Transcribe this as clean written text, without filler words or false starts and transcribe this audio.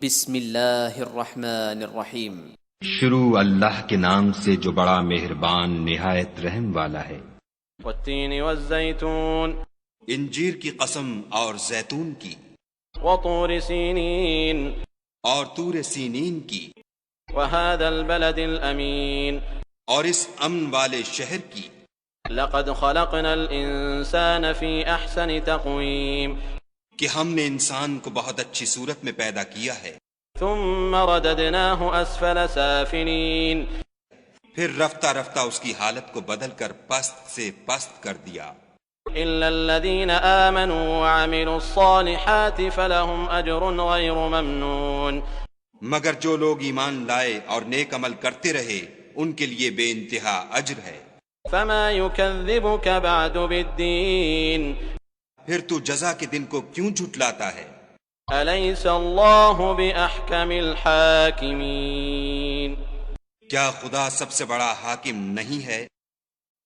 بسم اللہ الرحمن الرحیم۔ شروع اللہ کے نام سے جو بڑا مہربان نہایت رحم والا ہے۔ والتین والزیتون، انجیر کی قسم اور زیتون کی، وطور سینین، اور طور سینین کی، وهذا البلد الامین، اور اس امن والے شہر کی۔ لقد خلقنا الانسان فی احسن تقویم، کہ ہم نے انسان کو بہت اچھی صورت میں پیدا کیا ہے، ثم رددناہ اسفل سافلین، پھر رفتہ رفتہ اس کی حالت کو بدل کر پست سے پست کر دیا۔ الا الذین آمنوا وعملوا الصالحات فلہم اجر غیر ممنون، مگر جو لوگ ایمان لائے اور نیک عمل کرتے رہے ان کے لیے بے انتہا اجر ہے۔ فما یکذبک بعد بالدین، پھر تو جزا کے دن کو کیوں جھٹلاتا ہے؟ الیس اللہ باحکم الحاکمین، کیا خدا سب سے بڑا حاکم نہیں ہے؟